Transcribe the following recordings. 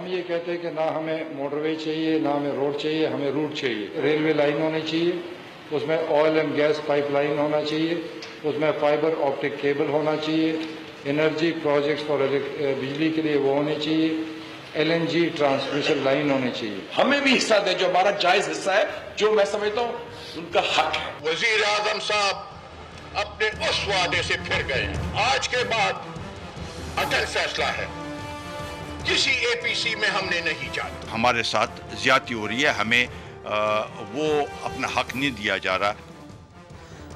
हम ये कहते हैं कि ना हमें मोटरवे चाहिए, ना हमें रोड चाहिए, हमें रूट चाहिए। रेलवे लाइन होनी चाहिए, उसमें ऑयल एंड गैस पाइपलाइन होना चाहिए, उसमें फाइबर ऑप्टिक केबल होना चाहिए, एनर्जी प्रोजेक्ट्स फॉर बिजली के लिए वो होने चाहिए, LNG ट्रांसमिशन लाइन होनी चाहिए। हमें भी हिस्सा दे, जो हमारा जायज हिस्सा है, जो मैं समझता हूँ उनका हक है। वजीर आजम साहब अपने उस वादे से फिर गए। आज के बाद अटल फैसला है, किसी APC में हमने नहीं जाना। हमारे साथ ज्यादती हो रही है, हमें वो अपना हक नहीं दिया जा रहा।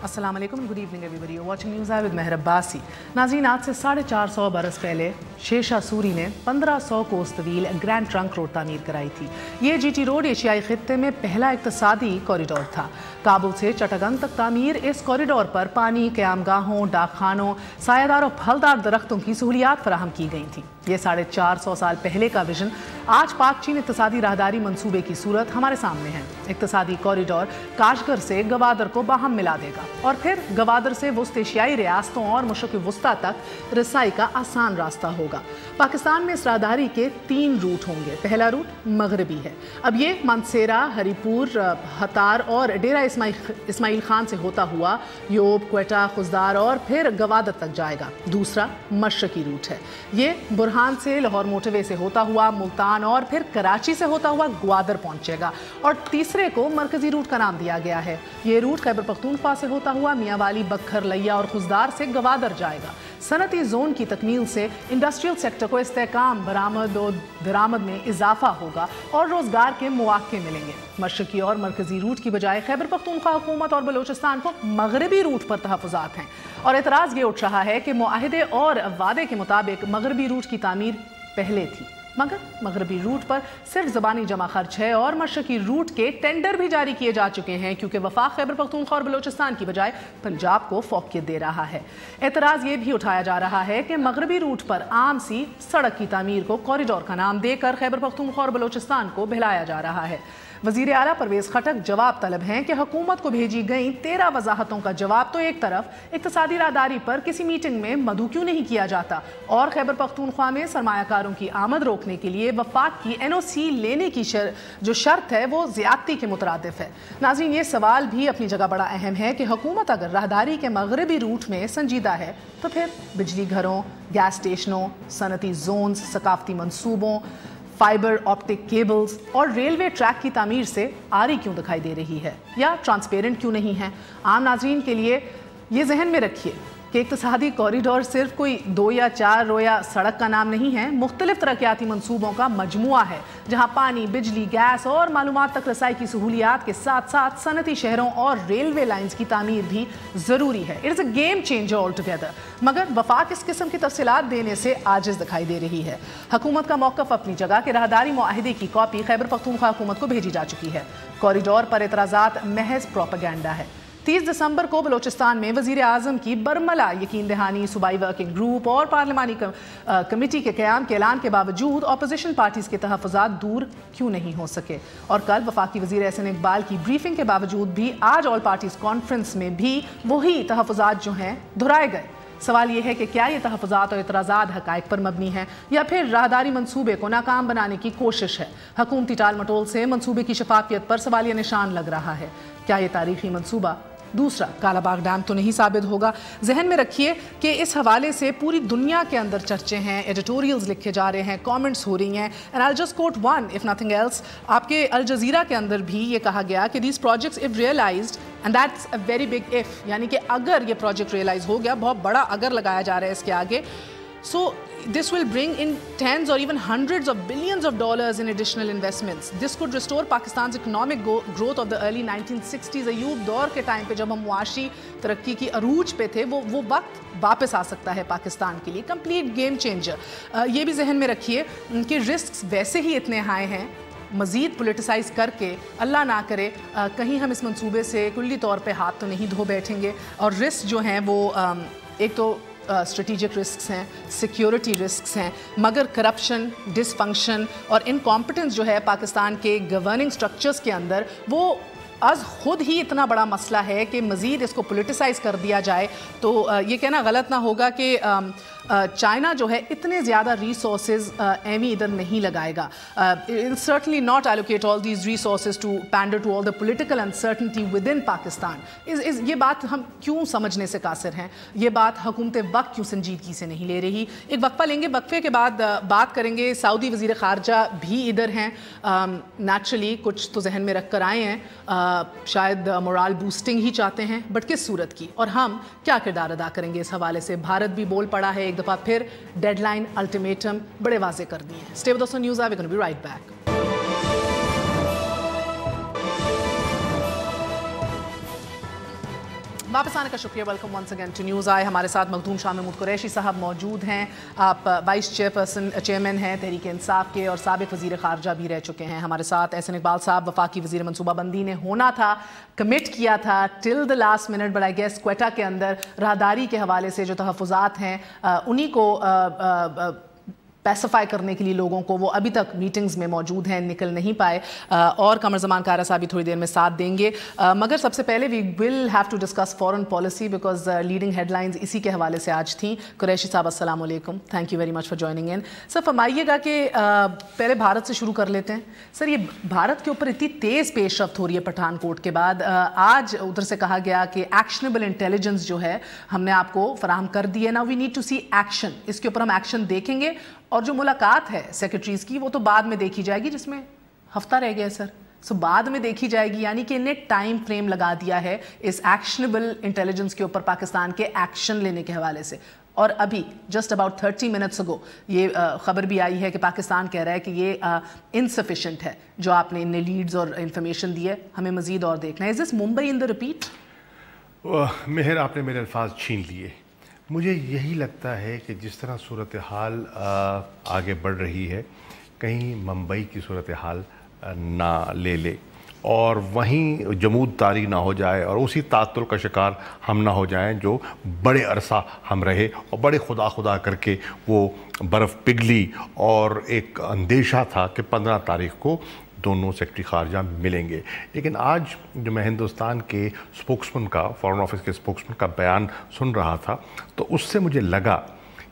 अस्सलाम वालेकुम, good evening everybody, watching news with Mehar Abbasi. नाज़रीन, आज से 450 बरस पहले शेरशाह सूरी ने 1500 कोस तवील ग्रैंड ट्रंक रोड तामीर कराई थी। ये GT रोड एशियाई खित्ते में पहला इक्तसादी कॉरिडोर था। काबुल से चटगांग तक तामीर इस कॉरिडोर पर पानी, क़यामगाहों, डाकखानों, सायादार और फलदार दरख्तों की सहूलियात फराहम की गई थी। ये 450 साल पहले का विजन आज पाक चीन इक्तसादी राहदारी मंसूबे की सूरत हमारे सामने है। इक्तसादी कॉरिडोर काशगर से गवादर को बाहम मिला देगा और फिर गवादर से वुस्त एशियाई रियासतों और मशरक़ वुस्ता तक रसाई का आसान रास्ता होगा। पाकिस्तान में इस राहदारी के 3 रूट होंगे। पहला रूट मगरबी है। अब ये मानसेरा, हरीपुर, हतार और डेरा इस्माइल खान से होता हुआ योब, क्वेटा, खुजदार और फिर गवादर तक जाएगा। दूसरा मशरक़ी रूट है। ये बुरहान से लाहौर मोटरवे से होता हुआ मुल्तान और फिर कराची से होता हुआ ग्वादर पहुंचेगा। और तीसरे को मरकजी रूट का नाम दिया गया है। ये रूट खैबर पख्तूनख्वा से होता हुआ मियांवाली, बखर, लिया और खुजदार से गवादर जाएगा। सनती जोन की तकमील से इंडस्ट्रियल सेक्टर को इस्तेहकाम, बरामद और दरामद में इजाफा होगा और रोजगार के मौके मिलेंगे। मशरकी और मरकजी रूट की बजाय खैबर पख्तूनख्वा हुकूमत और बलोचिस्तान को मगरबी रूट पर तहफ़्फ़ुज़ात हैं और एतराज़ ये उठ रहा है कि मुआहदे और वादे के मुताबिक मगरबी रूट की तामीर पहले थी, मगर मगरबी रूट पर सिर्फ ज़बानी जमा खर्च है और मशरकी रूट के टेंडर भी जारी किए जा चुके हैं क्योंकि वफाक खैबर पख्तूनख्वा और बलोचिस्तान की बजाय पंजाब को फौकियत दे रहा है। एतराज़ ये भी उठाया जा रहा है कि मगरबी रूट पर आम सी सड़क की तामीर को कॉरिडोर का नाम देकर खैबर पख्तूनख्वा और बलोचिस्तान को बहलाया जा रहा है। वज़ीर आला परवेज़ खटक जवाब तलब हैं कि हुकूमत को भेजी गई 13 वजाहतों का जवाब तो एक तरफ, इक्तसादी राहदारी पर किसी मीटिंग में मदऊ क्यों नहीं किया जाता और खैबर पख्तूनख्वा में सरमायाकारों की आमद रोकने के लिए वफाक की NOC लेने की जो शर्त है वो ज़्यादती के मुतरादिफ है। नाज़रीन, ये सवाल भी अपनी जगह बड़ा अहम है कि हुकूमत अगर राहदारी के मगरबी रूट में संजीदा है तो फिर बिजली घरों, गैस स्टेशनों, सनती जोन्स, सकाफती मनसूबों, फाइबर ऑप्टिक केबल्स और रेलवे ट्रैक की तामीर से आरी क्यों दिखाई दे रही है या ट्रांसपेरेंट क्यों नहीं है। आम नाजरीन के लिए ये जहन में रखिए कि इक्तसादी कॉरिडोर सिर्फ कोई 2 या 4 रोया सड़क का नाम नहीं है, मुख्तलिफ तरक्याती मनसूबों का मजमुआ है जहाँ पानी, बिजली, गैस और मालूमात तक रसाई की सहूलियात के साथ साथ सनती शहरों और रेलवे लाइन्स की तामीर भी ज़रूरी है। It is a game changer all together, मगर वफाक इस किस्म की तफसीलात देने से आजिज़ दिखाई दे रही है। हुकूमत का मौक़िफ़ अपनी जगह के राहदारी मुआहदे की कॉपी खैबर पख्तूनख्वा हुकूमत को भेजी जा चुकी है। कॉरिडोर पर एतराज़ात महज प्रोपेगेंडा है। 30 दिसंबर को बलोचिस्तान में वज़ीर आज़म की बरमला यकीन दहानी, सूबाई वर्किंग ग्रुप और पार्लिमानी कमेटी के क़याम के ऐलान के बावजूद अपोजिशन पार्टीज़ के तहफ़्फ़ुज़ात दूर क्यों नहीं हो सके और कल वफाकी वज़ीर एहसन इकबाल की ब्रीफिंग के बावजूद भी आज ऑल पार्टीज़ कॉन्फ्रेंस में भी वही तहफ़्फ़ुज़ात जो हैं दोहराए गए। सवाल यह है कि क्या ये तहफ़्फ़ुज़ात और इतराज़ात हक़ाइक़ पर मबनी हैं या फिर राहदारी मंसूबे को नाकाम बनाने की कोशिश है। हुकूमती टाल मटोल से मंसूबे की शफाफियत पर सवालिया निशान लग रहा है। क्या ये तारीख़ी मंसूबा दूसरा कालाबाग डैम तो नहीं साबित होगा? जहन में रखिए कि इस हवाले से पूरी दुनिया के अंदर चर्चे हैं, एडिटोरियल्स लिखे जा रहे हैं, कमेंट्स हो रही हैं। And I just quote one if nothing else, आपके अल जज़ीरा के अंदर भी ये कहा गया कि these projects if realised and that's a very big if, यानी कि अगर ये प्रोजेक्ट रियलाइज हो गया, बहुत बड़ा अगर लगाया जा रहा है इसके आगे, so this will bring in tens or even hundreds of billions of dollars in additional investments. This could restore Pakistan's economic growth of the early 1960s. Ayub दौर के टाइम पे जब हम मुआशी तरक्की की अरूज पे थे, वो वक्त वापस आ सकता है पाकिस्तान के लिए। Complete game changer. ये भी जहन में रखिए कि रिस्क वैसे ही इतने हाई हैं, मज़ीद पोलिटिसाइज़ करके अल्लाह ना करे कहीं हम इस मंसूबे से कुल्ली तौर पे हाथ तो नहीं धो बैठेंगे। और रिस्क जो हैं वो एक तो स्ट्रेटिजिक रिस्क्स हैं, सिक्योरिटी रिस्क्स हैं, मगर करप्शन, डिसफंक्शन और इनकॉम्पिटेंस जो है पाकिस्तान के गवर्निंग स्ट्रक्चर्स के अंदर, वो आज खुद ही इतना बड़ा मसला है कि मज़ीद इसको पोलिटिसाइज़ कर दिया जाए तो ये कहना गलत ना होगा कि चाइना जो है इतने ज़्यादा रिसोर्सेज एमी इधर नहीं लगाएगा. Certainly not allocate all these resources to pander to all the political uncertainty within Pakistan. ये बात हम क्यों समझने से कासिर हैं? ये बात हुकूमत वक्त क्यों संजीदगी से नहीं ले रही? एक वक्फा लेंगे, वक्फे के बाद बात करेंगे. सऊदी वज़ीर ख़ारजा भी इधर हैं. नेचुरली कुछ तो जहन में रख कर आए हैं, शायद मोरल बूस्टिंग ही चाहते हैं, बट किस सूरत की, और हम क्या किरदार अदा करेंगे इस हवाले से? भारत भी बोल पड़ा है एक दफ़ा फिर, डेडलाइन अल्टीमेटम बड़े वाजे कर दिए हैं. Stay with us on news. We gonna be right back. वापस आने का शुक्रिया. Welcome once again to news eye. हमारे साथ मखदूम शाह महमूद कुरैशी साहब मौजूद हैं. आप वाइस चेयरमैन हैं तहरीक इंसाफ के और साबिक वज़ीर ख़ारजा भी रह चुके हैं. हमारे साथ एहसन इकबाल साहब, वफाकी वज़ीर मनसूबाबंदी ने होना था, कमिट किया था till the last minute, but I guess Quetta के अंदर राहदारी के हवाले से जो तहफ़्फ़ुज़ात हैं उन्हीं को पैसिफाई करने के लिए लोगों को, वो अभी तक मीटिंग्स में मौजूद हैं, निकल नहीं पाए. और कमर ज़मान कारा साहब भी थोड़ी देर में साथ देंगे. मगर सबसे पहले we will have to discuss foreign policy because leading headlines इसी के हवाले से आज थी. कुरैशी साहब अस्सलाम वालेकुम, thank you very much for joining in. Sir फरमाइएगा कि पहले भारत से शुरू कर लेते हैं. सर ये भारत के ऊपर इतनी तेज़ पेशरफ्त हो रही है पठानकोट के बाद. आज उधर से कहा गया कि एक्शनेबल इंटेलिजेंस जो है हमने आपको फराहम कर दी है. Now we need to see action. इसके ऊपर हम एक्शन देखेंगे. और जो मुलाकात है सेक्रेटरीज की वो तो बाद में देखी जाएगी, जिसमें हफ्ता रह गया है सर, सो बाद में देखी जाएगी. यानी कि इन्हें टाइम फ्रेम लगा दिया है इस एक्शनेबल इंटेलिजेंस के ऊपर पाकिस्तान के एक्शन लेने के हवाले से. और अभी जस्ट अबाउट 30 मिनट्स अगो ये खबर भी आई है कि पाकिस्तान कह रहा है कि ये इनसफिशेंट है जो आपने इन्हें लीड्स और इंफॉर्मेशन दी है, हमें मजीद और देखना है. Is this Mumbai in the repeat? Mehar, आपने मेरे अल्फाज छीन लिए. मुझे यही लगता है कि जिस तरह सूरत हाल आगे बढ़ रही है, कहीं मुंबई की सूरत हाल ना ले और वहीं जमूद तारी ना हो जाए और उसी तातुर का शिकार हम ना हो जाएं जो बड़े अरसा हम रहे और बड़े खुदा करके वो बर्फ़ पिघली और एक अंदेशा था कि 15 तारीख को दोनों सेक्रेटरी ख़ारजा मिलेंगे. लेकिन आज जो मैं हिंदुस्तान के स्पोक्समैन का, फॉरेन ऑफिस के स्पोक्समैन का बयान सुन रहा था तो उससे मुझे लगा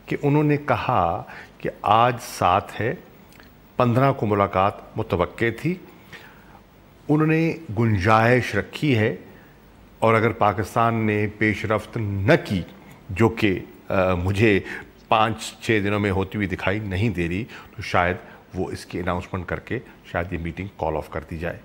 कि उन्होंने कहा कि आज 7 है, 15 को मुलाकात मुतवक्के थी. उन्होंने गुंजाइश रखी है और अगर पाकिस्तान ने पेशरफ्त न की, जो कि मुझे 5-6 दिनों में होती हुई दिखाई नहीं दे रही, तो शायद वो इसकी अनाउंसमेंट करके शायद ये मीटिंग कॉल ऑफ कर दी जाए.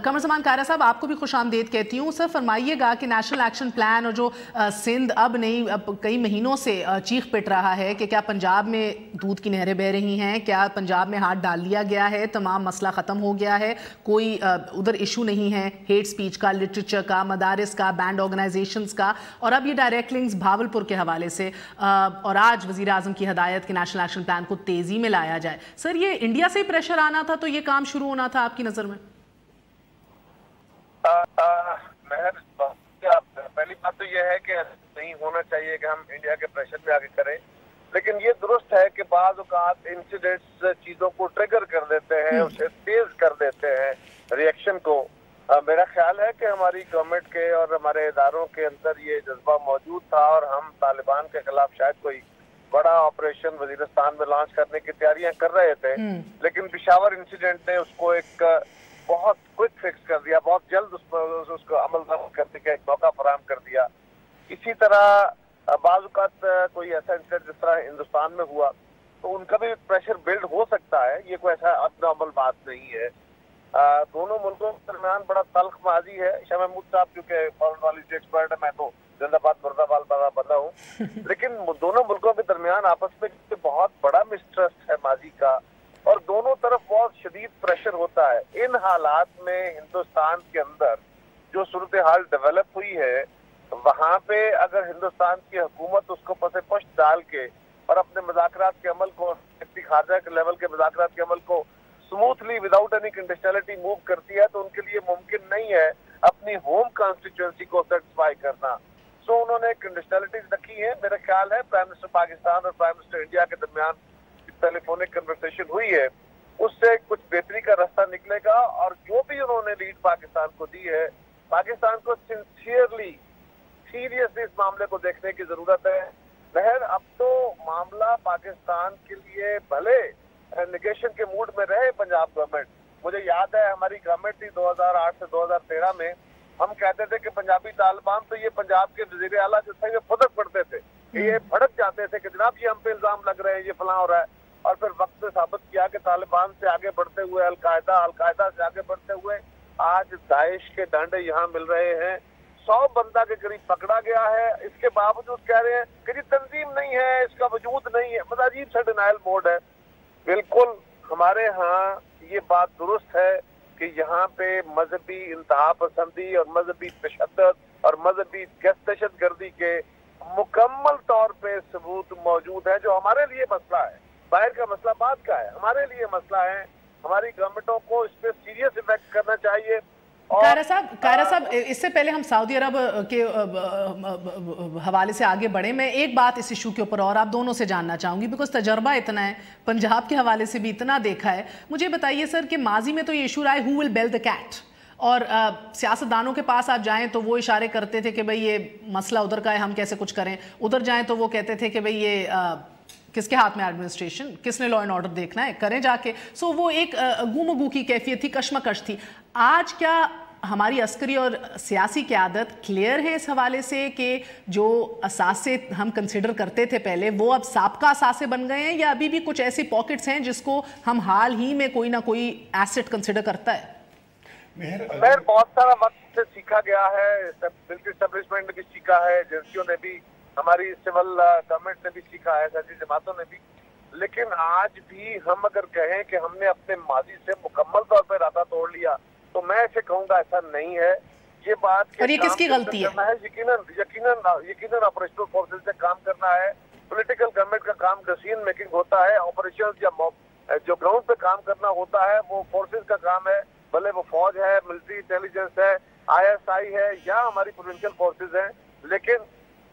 कमर ज़मान कारा साहब, आपको भी खुश आमदेद कहती हूँ. सर फरमाइएगा कि नेशनल एक्शन प्लान और जो सिंध अब नहीं, अब कई महीनों से चीख पिट रहा है कि क्या पंजाब में दूध की नहरें बह रही हैं, क्या पंजाब में हाथ डाल लिया गया है, तमाम मसला ख़त्म हो गया है, कोई उधर इशू नहीं है हेट स्पीच का, लिटरेचर का, मदारिस का, बैंड ऑर्गेनाइजेशंस का, और अब ये डायरेक्ट लिंक्स भावलपुर के हवाले से, और आज वज़ीर आज़म की हदायत कि नेशनल एक्शन प्लान को तेज़ी में लाया जाए. सर ये इंडिया से ही प्रेशर आना था तो ये काम शुरू होना था आपकी नज़र में? पहली बात तो यह है कि नहीं होना चाहिए कि हम इंडिया के प्रेशर पे आगे करें, लेकिन ये दुरुस्त है कि बाज़ औक़ात इंसिडेंट्स चीज़ों को ट्रिगर कर देते हैं, उसे तेज कर देते हैं रिएक्शन को. मेरा ख्याल है कि हमारी गवर्नमेंट के और हमारे इदारों के अंदर ये जज्बा मौजूद था और हम तालिबान के खिलाफ शायद कोई बड़ा ऑपरेशन वजीरिस्तान में लॉन्च करने की तैयारियां कर रहे थे, लेकिन पिशावर इंसिडेंट ने उसको एक बहुत क्विक फिक्स कर दिया, बहुत जल्द उसको अमल करने का एक मौका फराहम कर दिया. इसी तरह बाज़ कोई ऐसा इंसिडेंट जिस तरह हिंदुस्तान में हुआ तो उनका भी प्रेशर बिल्ड हो सकता है. ये कोई ऐसा अबनॉर्मल बात नहीं है. दोनों मुल्कों के दरमियान बड़ा तल्ख माजी है. शाह महमूद साहब क्योंकि फॉरेन पॉलिसी एक्सपर्ट है, मैं तो जिंदाबाद मुर्दाबाद बंदा हूँ, लेकिन दोनों मुल्कों के दरमियान आपस में बहुत बड़ा मिसट्रस्ट है माजी का और दोनों तरफ बहुत शदीद प्रेशर होता है. इन हालात में हिंदुस्तान के अंदर जो सूरत हाल डेवलप हुई है, वहाँ पे अगर हिंदुस्तान की हुकूमत उसको पसे पुश्त डाल के और अपने मुज़ाकरात के अमल को, सेक्रेटरी ख़ारजा के लेवल के मुज़ाकरात के अमल को smoothly without any conditionality move करती है, तो उनके लिए मुमकिन नहीं है अपनी होम कॉन्स्टिट्यूंसी को सेटिस्फाई करना. सो उन्होंने कंडीशनलिटीज रखी है. मेरा ख्याल है प्राइम मिनिस्टर पाकिस्तान और प्राइम मिनिस्टर इंडिया के दरमियान टेलीफोनिक कन्वर्सेशन हुई है, उससे कुछ बेहतरी का रास्ता निकलेगा. और जो भी उन्होंने लीड पाकिस्तान को दी है, पाकिस्तान को सिंसियरली सीरियसली इस मामले को देखने की जरूरत है. महर अब तो मामला पाकिस्तान के लिए भले निगेशन के मूड में रहे पंजाब गवर्नमेंट। मुझे याद है हमारी गवर्नमेंट थी 2008 से 2013 में, हम कहते थे कि पंजाबी तालिबान, तो ये पंजाब के वजीर आला जो थे फुदक पड़ते थे, ये भड़क जाते थे कि जनाब ये हम पे इल्जाम लग रहे हैं, ये फलां हो रहा है। और फिर वक्त ने साबित किया कि तालिबान से आगे बढ़ते हुए अलकायदा से आगे बढ़ते हुए आज दाइश के डांडे यहाँ मिल रहे हैं। 100 बंदा के करीब पकड़ा गया है, इसके बावजूद कह रहे हैं कि जी तंजीम नहीं है, इसका वजूद नहीं है। मतलब अजीब सा डिनाइल मोड है। बिल्कुल हमारे यहाँ ये बात दुरुस्त है कि यहाँ पे मजहबी इंतहा पसंदी और मजहबी तशद्दुद और मजहबी दहशतगर्दी के मुकम्मल तौर पे सबूत मौजूद है, जो हमारे लिए मसला है। बाहर का मसला बाद का है, हमारे लिए मसला है। हमारी गवर्नमेंटों को इस पे सीरियस इफेक्ट करना चाहिए। कायरा साहब, इससे पहले हम सऊदी अरब के हवाले से आगे बढ़े, मैं एक बात इस इशू के ऊपर और आप दोनों से जानना चाहूँगी, बिकॉज तजर्बा इतना है, पंजाब के हवाले से भी इतना देखा है। मुझे बताइए सर कि माजी में तो ये इशू रहा है who will bell the cat, और सियासतदानों के पास आप जाएं तो वो इशारे करते थे कि भाई ये मसला उधर का है, हम कैसे कुछ करें। उधर जाएं तो वो कहते थे कि भाई ये किसके हाथ में एडमिनिस्ट्रेशन, किसने लॉ एंड ऑर्डर देखना है, करें जाके। सो वो एक गुमगू की कैफियत थी, कशमकश थी। आज क्या हमारी अस्करी और सियासी क़यादत क्लियर है इस हवाले से कि जो असासे हम कंसिडर करते थे पहले वो अब साबका असासे बन गए हैं, या अभी भी कुछ ऐसी पॉकेट्स हैं जिसको हम हाल ही में कोई ना कोई एसेट कंसिडर करता है? मेहर, बहुत सारा वक्त से सीखा गया है, बिल्कुल एस्टेब्लिशमेंट ने भी सीखा है, एजेंसियों ने भी, हमारी सिविल गवर्नमेंट ने भी सीखा है, सियासी जमातों ने भी। लेकिन आज भी हम अगर कहें कि हमने अपने माजी से मुकम्मल तौर पर रास्ता तोड़ लिया, तो मैं ऐसे कहूंगा ऐसा नहीं है। ये बात और ये किसकी गलती है? यकीनन ऑपरेशनल फोर्सेस से काम करना है। पॉलिटिकल गवर्नमेंट का काम डिसीजन मेकिंग होता है, ऑपरेशंस या जो ग्राउंड पे काम करना होता है वो फोर्सेस का काम है, भले वो फौज है, मिलिट्री इंटेलिजेंस है, ISI है या हमारी प्रोविंशियल फोर्सेस हैं। लेकिन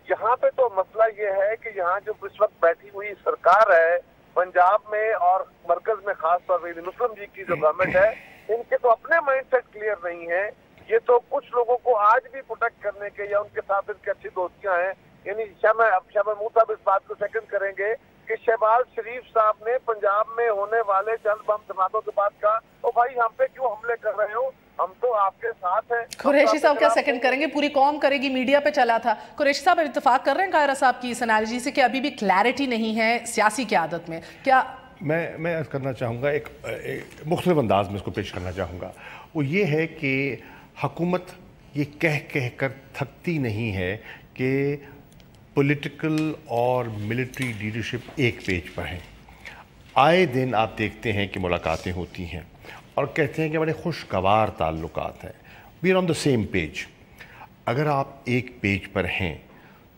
यहाँ पे तो मसला ये है कि यहाँ जो इस वक्त बैठी हुई सरकार है पंजाब में और मरकज में, खास तौर पर मुस्लिम लीग की जो गवर्नमेंट है, इनके तो अपने माइंडसेट क्लियर नहीं है। ये तो कुछ लोगों को आज भी प्रोटेक्ट करने के या उनके साथ इनकी अच्छी दोस्तियां हैं। यानी शाह महमूद साहब इस बात को सेकंड करेंगे कि शहबाज शरीफ साहब ने पंजाब में होने वाले चंद बम धमाकों के बाद कहा, ओ भाई हम पे क्यों हमले कर रहे हो, हम तो आपके साथ हैं। कुरैशी साहब क्या सेकंड करेंगे? पूरी कौम करेगी, मीडिया पे चला था। कुरैशी साहब इत्तेफाक कर रहे हैं कायरा साहब की इस एनालिजी से कि अभी भी क्लैरिटी नहीं है सियासी क़यादत में? क्या मैं अर्ज़ करना चाहूँगा, एक मुख्तलिफ अंदाज में इसको पेश करना चाहूँगा। वो ये है कि हुकूमत ये कह कर थकती नहीं है कि पॉलिटिकल और मिलिट्री लीडरशिप एक पेज पर है। आए दिन आप देखते हैं कि मुलाकातें होती हैं और कहते हैं कि बड़े खुशगवार ताल्लुकात हैं, we are on the same page. अगर आप एक पेज पर हैं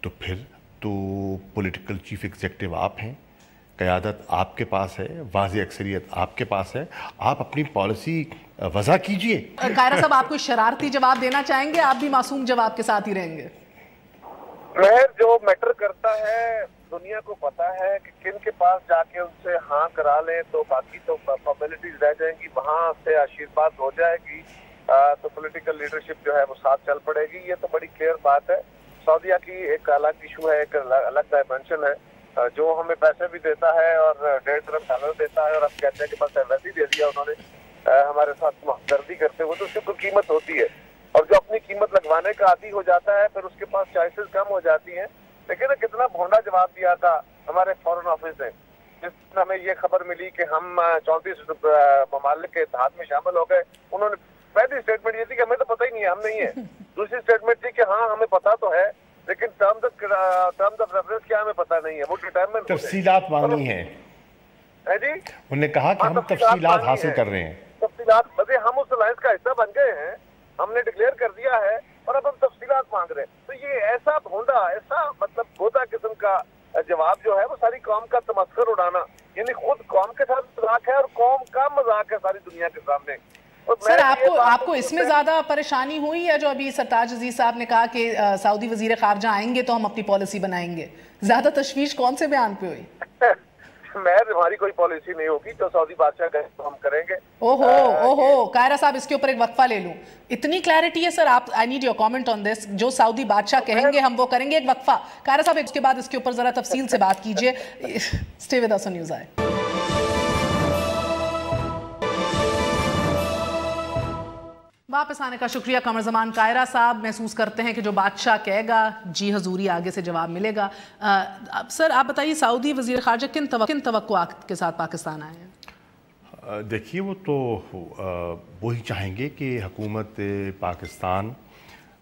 तो फिर तो पॉलिटिकल चीफ एग्जीक्यूटिव आप हैं, क़यादत आपके पास है, वाज़ेह अक्सरियत आपके पास है, आप अपनी पॉलिसी वज़ा कीजिए। कायरा साहब, आप कोई शरारती जवाब देना चाहेंगे? आप भी मासूम जवाब के साथ ही रहेंगे? जो मैटर करता है दुनिया को पता है कि किन के पास जाके उनसे हाँ करा लें तो बाकी तो फॉर्मेलिटीज रह जाएंगी, वहां से आशीर्वाद हो जाएगी तो पॉलिटिकल लीडरशिप जो है वो साथ चल पड़ेगी। ये तो बड़ी क्लियर बात है। सऊदीया की एक अलग इशू है, एक अलग डायमेंशन है, जो हमें पैसे भी देता है और $1.5 देता है और हम कहते हैं कि बस वैसे ही दे दिया उन्होंने, हमारे साथ हमदर्दी करते हुए, तो उसकी कोई कीमत होती है। और जो अपनी कीमत लगवाने का आदी हो जाता है फिर उसके पास चॉइसेस कम हो जाती हैं। लेकिन कितना भोंडा जवाब दिया था हमारे फॉरेन ऑफिस ने, जिसमें हमें ये खबर मिली कि हम 34 ममालिक के इत्तेहाद में शामिल हो गए। उन्होंने पहली स्टेटमेंट ये थी कि हमें तो पता ही नहीं है, हम नहीं है। दूसरी स्टेटमेंट थी कि हाँ हमें पता तो है लेकिन टर्म्स ऑफ रेफरेंस क्या हमें पता नहीं है, वो डिटरमिन तफसीलात मांगी है जी। उन्होंने कहा कि हम तफसीलात हासिल कर रहे हैं। तफसीलात बजे हम उस अलायंस का हिस्सा बन गए हैं, हमने डिक्लेयर कर दिया है और अब हम तफसीलात मांग रहे हैं। तो ये ऐसा भोंडा, ऐसा मतलब गोदा किस्म का जवाब जो है वो सारी कौम का तमस्खुर उड़ाना, यानी खुद कौम के साथ मजाक है और कौम का मजाक है सारी दुनिया के सामने। सर आपको इसमें ज्यादा परेशानी हुई है जो अभी सरताज अजीज साहब ने कहा कि सऊदी वजीर खारजा आएंगे तो हम अपनी पॉलिसी बनाएंगे? ज्यादा तशवीश कौन से बयान पे हुई? महर हमारी कोई पॉलिसी नहीं होगी, जो सऊदी बादशाह कहे तो हम करेंगे। ओहो कायरा साहब, इसके ऊपर एक वक्फा ले लूं, इतनी क्लैरिटी है सर, आप I need your comment on this. जो सऊदी बादशाह कहेंगे हम वो करेंगे। एक वक्फा कायरा साहब, इसके बाद इसके ऊपर जरा तफसील से बात कीजिए। Stay with us on news आए। वापस आने का शुक्रिया कमर ज़मान। कायरा साहब महसूस करते हैं कि जो बादशाह कहेगा जी हजूरी आगे से जवाब मिलेगा। सर आप बताइए, सऊदी वज़ीर ख़ारजा किन तवक्कुआत के साथ पाकिस्तान आए हैं? देखिए, वो तो वही चाहेंगे कि हुकूमत पाकिस्तान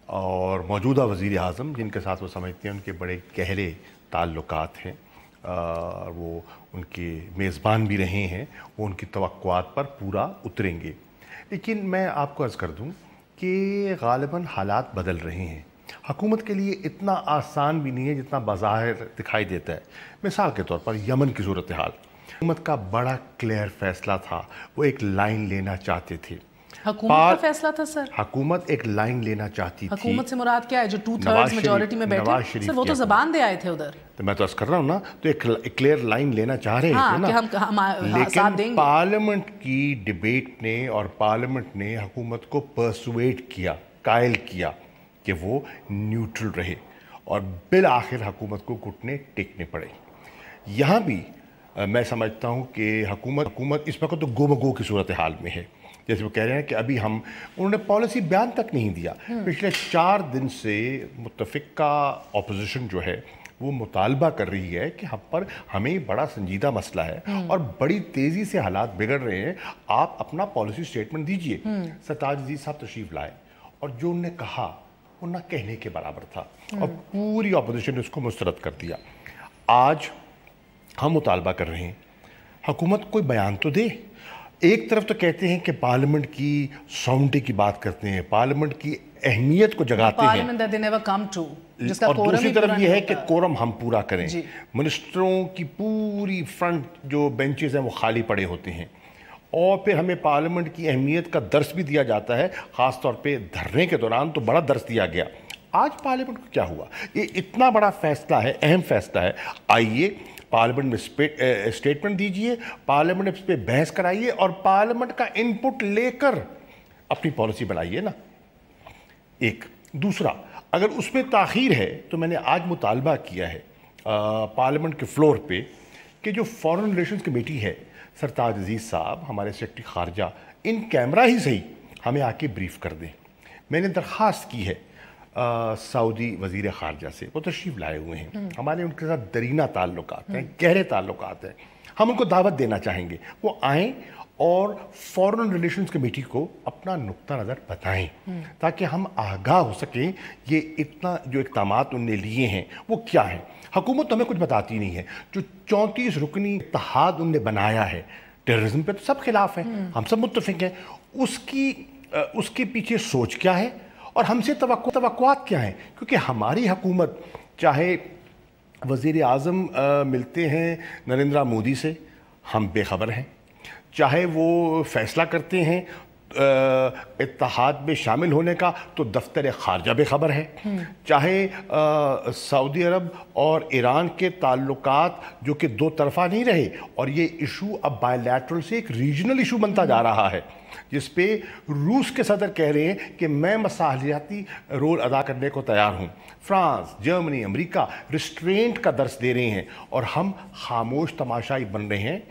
और मौजूदा वज़ीर आज़म, जिनके साथ वो समझते हैं उनके बड़े गहरे ताल्लुकात हैं, वो उनके मेज़बान भी रहे हैं, वो उनकी तवक्कुआत पर पूरा उतरेंगे। लेकिन मैं आपको अर्ज़ कर दूं कि ग़ालिबन हालात बदल रहे हैं। हुकूमत के लिए इतना आसान भी नहीं है जितना बाज़ाहिर दिखाई देता है। मिसाल के तौर पर यमन की सूरत हाल, हुकूमत का बड़ा क्लियर फैसला था, वो एक लाइन लेना चाहते थे। हुकूमत का फैसला था सर? हुकूमत एक लाइन लेना चाहती थी। हुकूमत से मुराद क्या है? जो 2/3 मेजॉरिटी में बैठे सर, वो तो ज़बान दे आए थे उधर। तो मैं तो अर्ज़ कर रहा हूँ ना, तो एक क्लियर लाइन लेना चाह रहे थे ना, लेकिन पार्लियामेंट की डिबेट ने और पार्लियामेंट ने हुकूमत को परसुएट किया, कायल किया कि वो न्यूट्रल रहे, और बिल आखिर हुकूमत को घुटने टेकने पड़े। यहाँ भी मैं समझता हूँ कि हुकूमत इस वक्त तो गोमगो की सूरत हाल में है। जैसे वो कह रहे हैं कि अभी उन्होंने पॉलिसी बयान तक नहीं दिया। पिछले 4 दिन से मुत्तफ़िका अपोजिशन जो है वो मुतालबा कर रही है कि हमें बड़ा संजीदा मसला है और बड़ी तेज़ी से हालात बिगड़ रहे हैं, आप अपना पॉलिसी स्टेटमेंट दीजिए। सरताज अजीज़ साहब तशरीफ लाए और जो उन्होंने कहा वो ना कहने के बराबर था, और पूरी अपोजिशन ने उसको मुस्तरद कर दिया। आज हम मुतालबा कर रहे हैं हुकूमत कोई बयान तो दे। एक तरफ तो कहते हैं कि पार्लियामेंट की सॉवरेनिटी की बात करते हैं, पार्लियामेंट की अहमियत को जगाते हैं, और दूसरी तरफ ये है कि कोरम हम पूरा करें। मिनिस्टरों की पूरी फ्रंट जो बेंचेस हैं वो खाली पड़े होते हैं, और फिर हमें पार्लियामेंट की अहमियत का दर्स भी दिया जाता है। ख़ास तौर पे धरने के दौरान तो बड़ा दर्स दिया गया। आज पार्लियामेंट को क्या हुआ? ये इतना बड़ा फैसला है, अहम फैसला है, आइए पार्लियामेंट में स्टेटमेंट दीजिए, पार्लियामेंट इस पर बहस कराइए और पार्लियामेंट का इनपुट लेकर अपनी पॉलिसी बनाइए ना। एक दूसरा, अगर उसमें ताख़ीर है तो मैंने आज मुतालबा किया है पार्लियामेंट के फ्लोर पे कि जो फॉरेन रिलेशंस कमेटी है, सरताज अजीज़ साहब, हमारे सेक्रेटरी ख़ारजा, इन कैमरा ही सही हमें आके ब्रीफ कर दें। मैंने दरख्वास्त की है सऊदी वज़ीर ख़ारजा से, वो तशरीफ़ लाए हुए हैं, हमारे उनके साथ दरीना ताल्लुकात हैं, गहरे ताल्लुकात हैं। हम उनको दावत देना चाहेंगे वो आएँ और फॉरेन रिलेशंस कमेटी को अपना नुक्ता नज़र बताएं, ताकि हम आगाह हो सकें ये इतना जो इक़दामात उनने लिए हैं वो क्या हैं। हुकूमत तो हमें कुछ बताती नहीं है। जो 34 रुकनी इत्तेहाद उनने बनाया है, टेररिज्म पे तो सब खिलाफ है, हम सब मुत्तफ़िक हैं, उसके पीछे सोच क्या है और हमसे तवक्कुआत क्या है? क्योंकि हमारी हुकूमत, चाहे वज़ीर आज़म मिलते हैं नरेंद्र मोदी से, हम बेखबर हैं, चाहे वो फैसला करते हैं इत्तेहाद में शामिल होने का तो दफ्तर ख़ारजा बेखबर है, चाहे सऊदी अरब और ईरान के ताल्लुकात जो कि दो तरफा नहीं रहे और ये इशू अब बायलैटरल से एक रीजनल इशू बनता जा रहा है, जिस पे रूस के सदर कह रहे हैं कि मैं मसालियाती रोल अदा करने को तैयार हूँ। फ्रांस, जर्मनी, अमेरिका रिस्ट्रेंट का दर्स दे रहे हैं और हम खामोश तमाशाई बन रहे हैं।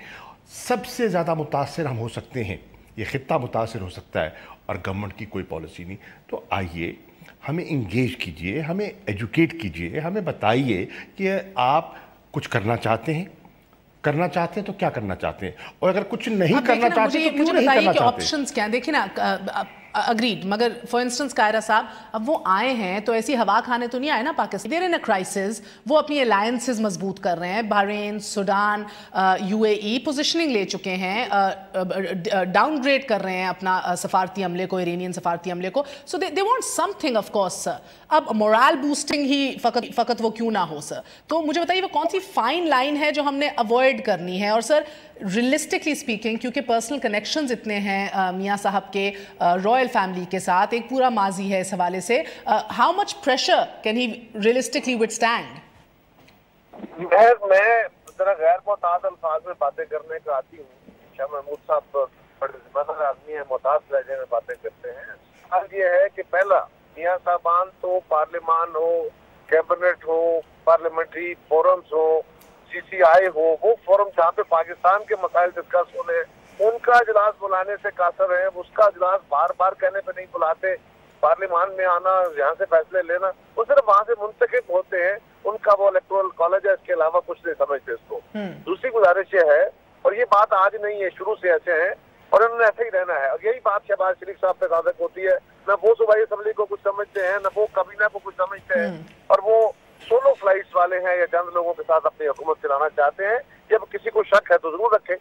सबसे ज़्यादा मुतासिर हम हो सकते हैं, ये खित्ता मुतासिर हो सकता है और गवर्नमेंट की कोई पॉलिसी नहीं। तो आइए हमें इंगेज कीजिए, हमें एजुकेट कीजिए, हमें बताइए कि आप कुछ करना चाहते हैं तो क्या करना चाहते हैं, और अगर कुछ नहीं करना चाहते तो क्यों नहीं करना चाहते। ऑप्शंस क्या देखिए ना, अग्रीड, मगर फॉर इंस्टेंस कायरा साहब अब वो आए हैं तो ऐसी हवा खाने तो नहीं आए ना पाकिस्तान। देर इन अ क्राइसिस, वो अपनी अलायंसेस मजबूत कर रहे हैं, बहरीन, सूडान, यूएई पोजीशनिंग ले चुके हैं, डाउनग्रेड कर रहे हैं अपना सफारती अमले को, इरानियन सफारती अमले को। So they want something of course sir. अब मोरल बूस्टिंग ही फकत वो क्यों ना हो सर। तो मुझे बताइए वो कौन सी फाइन लाइन है जो हमने अवॉइड करनी है। और सर रियलिस्टिकली स्पीकिंग, क्योंकि पर्सनल कनेक्शंस इतने हैं मियाँ साहब के रॉयल फैमिली के साथ, एक पूरा माजी है इस हवाले से, how much pressure can he realistically withstand? मैं ذرا गैर मोहतात अल्फाज में बातें करने का आती हूँ। शाह महमूद साहब बड़े जिम्मेदार आदमी है, मोहतात लहजे में बातें करते हैं। सवाल ये है कि पहला, मियाँ साहबान तो पार्लियामान हो, कैबिनेट हो, पार्लियामेंट्री फोरम्स हो, CCI हो, वो फोरम जहाँ पे पाकिस्तान के मसाइल डिस्कस होने, उनका इजलास बुलाने से कासर है। उसका इजलास बार बार कहने पे नहीं बुलाते, पार्लियामान में आना, यहाँ से फैसले लेना, वो सिर्फ वहाँ से मुंतखब होते हैं। उनका वो इलेक्टोरल कॉलेज है, इसके अलावा कुछ नहीं समझते इसको। दूसरी गुजारिश ये है, और ये बात आज नहीं है, शुरू से ऐसे हैं और उन्होंने ऐसे ही रहना है। और यही बात शहबाज शरीफ साहब पे सादक होती है, न वो सूबाई असम्बली को कुछ समझते हैं, न वो काबीना को कुछ समझते हैं, और वो सोलो फ्लाइट्स वाले हैं या चंद लोगों के साथ अपनी हुकूमत चलाना चाहते हैं। जब किसी को शक है तो जरूर रखें।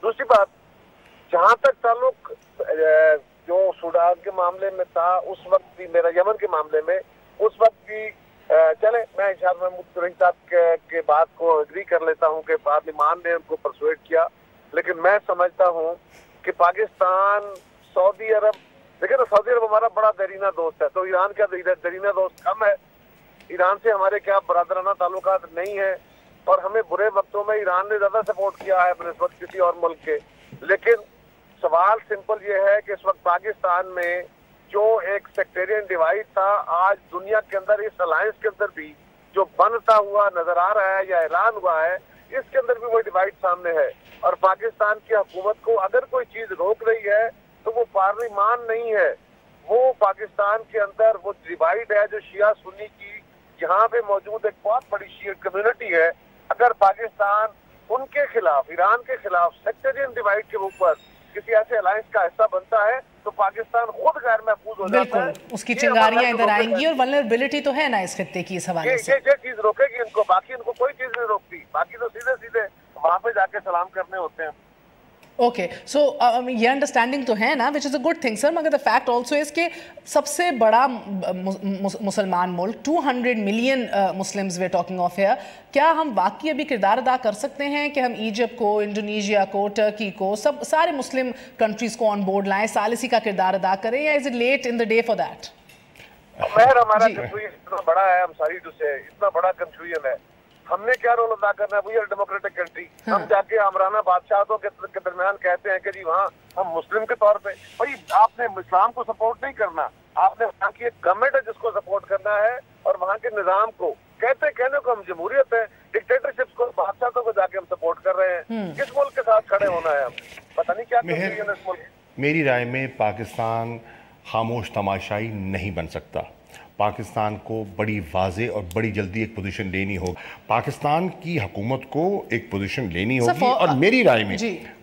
दूसरी बात, जहाँ तक ताल्लुक जो सूडान के मामले में था, उस वक्त भी मेरा यमन के मामले में, उस वक्त भी चले, मैं शाह महमूद कुरैशी साहब के बात को एग्री कर लेता हूँ कि पार्लियामान ने उनको परसुएट किया, लेकिन मैं समझता हूँ कि पाकिस्तान, सऊदी अरब, देखिए ना, सऊदी अरब हमारा बड़ा दरीना दोस्त है, तो ईरान का दरीना दोस्त कम है। ईरान से हमारे क्या बरादराना ताल्लुकात नहीं है, और हमें बुरे वक्तों में ईरान ने ज्यादा सपोर्ट किया है बनस्बत किसी और मुल्क के। लेकिन सवाल सिंपल ये है कि इस वक्त पाकिस्तान में जो एक सेक्टेरियन डिवाइड था, आज दुनिया के अंदर, इस अलायंस के अंदर भी जो बनता हुआ नजर आ रहा है या ऐलान हुआ है, इसके अंदर भी वो डिवाइड सामने है। और पाकिस्तान की हुकूमत को अगर कोई चीज रोक रही है तो वो पार्लियामान नहीं है, वो पाकिस्तान के अंदर वो डिवाइड है जो शिया सुन्नी की यहाँ पे मौजूद एक बहुत बड़ी शिया कम्युनिटी है। अगर पाकिस्तान उनके खिलाफ, ईरान के खिलाफ सेक्टेरियन डिवाइड के ऊपर किसी ऐसे अलायंस का हिस्सा बनता है तो पाकिस्तान खुद गैर महफूज हो जाता है। बिल्कुल, उसकी चिंगारियां इधर आएंगी, और वल्नरेबिलिटी तो है ना इस खित्ते की इस हवाले से। ये चीज रोकेगी इनको, बाकी इनको कोई चीज नहीं रोकती। बाकी तो सीधे सीधे वहां पे जाके सलाम करने होते हैं। ओके, सो ये अंडरस्टैंडिंग तो है ना, which is a good thing sir, मगर द फैक्ट ऑल्सो इज कि सबसे बड़ा मुसलमान मुल्क, 200 million Muslims way talking of here, क्या हम वाकई अभी किरदार अदा कर सकते हैं कि हम इजिप्ट को, इंडोनेशिया को, टर्की को, सब सारे मुस्लिम कंट्रीज को ऑन बोर्ड लाएं, सालिसी का किरदार अदा करें, या is it late in the day for that? Mehar, हमारा कंफ्यूजन इतना बड़ा है, हम सॉरी टू से, इतना बड़ा कंफ्यूजन है। हमने क्या रोल अदा करना है? We are democratic country. हम जाके आमराना बादशाहों के दरमियान कहते हैं कि जी वहाँ हम मुस्लिम के तौर पे, भाई आपने इस्लाम को सपोर्ट नहीं करना, आपने वहाँ की एक गवर्नमेंट है जिसको सपोर्ट करना है, और वहाँ के निजाम को कहने को हम जमहूरियत है, डिक्टेटरशिप को, बादशाहों को जाके हम सपोर्ट कर रहे हैं। किस मुल्क के साथ खड़े होना है? हम पता नहीं क्या कंफ्यूजन है इस मुल्क। मेरी राय में पाकिस्तान खामोश तमाशाई नहीं बन सकता। पाकिस्तान को बड़ी वाज़े और बड़ी जल्दी एक पोजीशन लेनी होगी। पाकिस्तान की हुकूमत को एक पोजीशन लेनी होगी, और मेरी राय में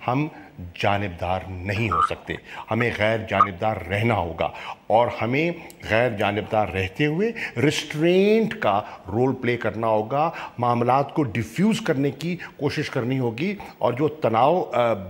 हम जानिबदार नहीं हो सकते, हमें गैर जानिबदार रहना होगा, और हमें गैर जानिबदार रहते हुए रिस्ट्रेंट का रोल प्ले करना होगा, मामलात को डिफ्यूज़ करने की कोशिश करनी होगी, और जो तनाव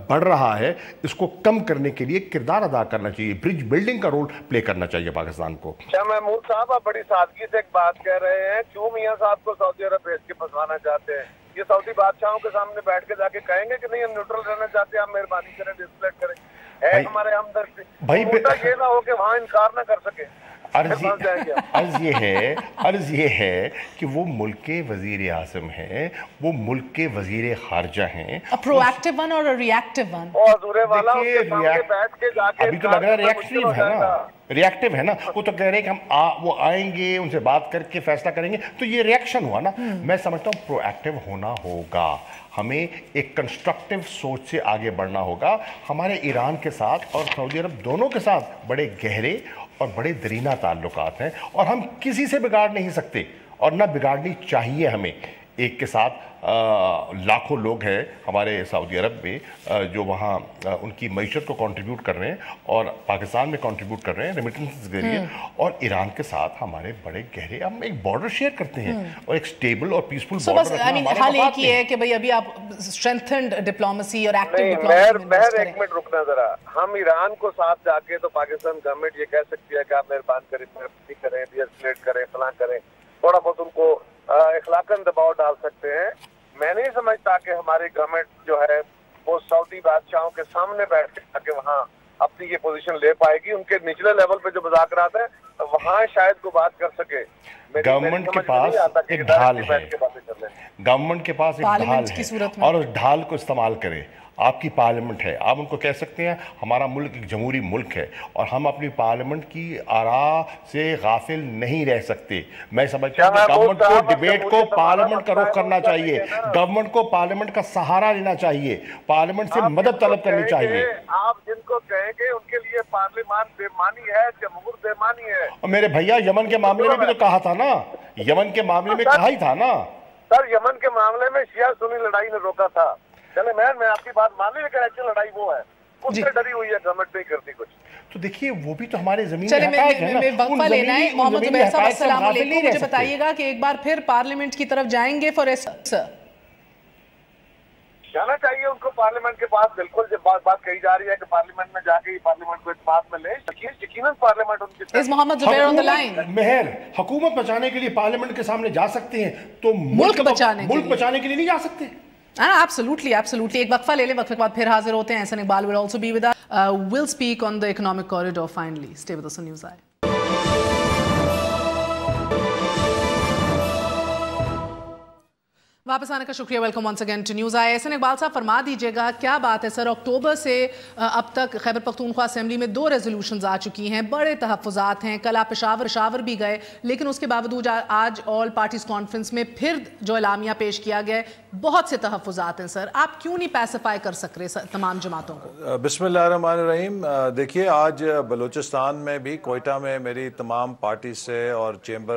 बढ़ रहा है इसको कम करने के लिए किरदार अदा करना चाहिए, ब्रिज बिल्डिंग का रोल प्ले करना चाहिए पाकिस्तान को। शाह महमूद साहब, आप बड़ी सादगी से एक बात कह रहे हैं, क्यों मियाँ साहब को सऊदी अरब भेज के फंसवाना चाहते हैं? ये सऊदी बादशाहों के सामने बैठ के जाके कहेंगे कि नहीं हम न्यूट्रल रहना चाहते हैं, आप मेहरबानी करें, डिस्प्लेट करें, है हमारे हमदर्द भाई, ये ना हो कि वहाँ इनकार ना कर सके। अर्ज ये है कि वो मुल्क के वजीर आज़म हैं, वो मुल्क के वजीर खारजा हैं, प्रोएक्टिव वन और रिएक्टिव वन, अभी तो लग रहा है रिएक्टिव है ना, रिएक्टिव है ना, वो तो कह रहे हैं कि हम वो आएंगे, उनसे बात करके फैसला करेंगे, तो ये रिएक्शन हुआ ना। मैं समझता हूँ प्रोएक्टिव होना होगा, हमें एक कंस्ट्रक्टिव सोच से आगे बढ़ना होगा। हमारे ईरान के साथ और सऊदी अरब दोनों के साथ बड़े गहरे और बड़े दरीना ताल्लुकात हैं, और हम किसी से बिगाड़ नहीं सकते, और ना बिगाड़नी चाहिए हमें। एक के साथ लाखों लोग हैं हमारे सऊदी अरब में जो वहाँ उनकी मईशत को कंट्रीब्यूट कर रहे हैं, और पाकिस्तान में कंट्रीब्यूट कर रहे हैं रेमिटेंस के जरिए, और ईरान के साथ हमारे बड़े गहरे, हम एक बॉर्डर शेयर करते हैं, और एक स्टेबल और पीसफुल बॉर्डर। हाल एक ही है कि भाई अभी आप स्ट्रेंथेंड डिप्लोमेसी और एक्टिव डिप्लोमेसी। महर एक मिनट रुकना जरा, हम ईरान को साथ जाके तो पाकिस्तान गवर्नमेंट ये कह सकती है कि आप मेहरबान करें, करें, डिएस्केलेट करें, फलां करें, थोड़ा बहुत उनको इखलाकन दबाव डाल सकते हैं। मैं नहीं समझता कि हमारी गवर्नमेंट जो है वो सऊदी बादशाहों के सामने बैठ के वहाँ अपनी ये पोजीशन ले पाएगी। उनके निचले लेवल पे जो मुज़ाकरात है वहाँ शायद को बात कर सके। गवर्नमेंट के पास एक ढाल है, गवर्नमेंट के पास एक ढाल है और उस ढाल को इस्तेमाल करे। आपकी पार्लियामेंट है, आप उनको कह सकते हैं हमारा मुल्क एक जमहूरी मुल्क है और हम अपनी पार्लियामेंट की आरा से गाफिल नहीं रह सकते। मैं समझता हूँ गवर्नमेंट को डिबेट को पार्लियामेंट का रुख करना चाहिए, गवर्नमेंट को पार्लियामेंट का सहारा लेना चाहिए, पार्लियामेंट से मदद तलब करनी चाहिए। आप जिनको कहेंगे उनके लिए पार्लियामान बेमानी है, जमहूर बेमानी है। और मेरे भैया यमन के मामले में भी तो कहा था ना, यमन के मामले में कहा ही था ना सर, यमन के मामले में शिया सुन्नी लड़ाई ने रोका था। चले मैं आपकी बात मान ली, लेकिन एक्चुअल लड़ाई वो है, उससे डरी हुई है, गवर्नमेंट नहीं करती कुछ। तो देखिए वो भी तो हमारे जमीन चलिए मैं वक्फा लेना है। मोहम्मद जुबैर साहब अस्सलाम वालेकुम, मुझे बताइएगा कि एक बार फिर पार्लियामेंट की तरफ जाएंगे फॉर जाना चाहिए उनको पार्लियामेंट के पास। बिल्कुल जब बात कही जा रही है कि पार्लियामेंट में जाके पार्लियामेंट को इत्तेफाक में ले, यकीनन पार्लियामेंट उनकी। Is Mohammad Zubair on the line? Mehar, हुकूमत बचाने के लिए पार्लियामेंट के सामने जा सकते हैं तो मुल्क बचाने के लिए नहीं जा सकते। Absolutely. एक वक्फा ले ले, वक्फे के बाद फिर हाजिर होते हैं। Ehsan Iqbal will also be with us. We'll speak on the economic corridor finally. Stay with us on News Eye. वापस आने का शुक्रिया। Welcome once again to news eye. Ehsan Iqbal साहब फरमा दीजिएगा क्या बात है सर, अक्टूबर से अब तक खैबर पख्तूनख्वा असेंबली में 2 रेजोल्यूशंस आ चुकी हैं, बड़े तहफ़्फ़ुज़ात हैं। कल आप पेशावर भी गए, लेकिन उसके बावजूद आज ऑल पार्टीज कॉन्फ्रेंस में फिर जो एलामिया पेश किया गया है, बहुत से तहफ़्फ़ुज़ात हैं सर। आप क्यों नहीं पैसिफाई कर सक रहे तमाम जमातों को? बिस्मिल्लाहिर्रहमानिर्रहीम। देखिए आज बलूचिस्तान में भी कोयटा में मेरी तमाम पार्टी से और चेंबर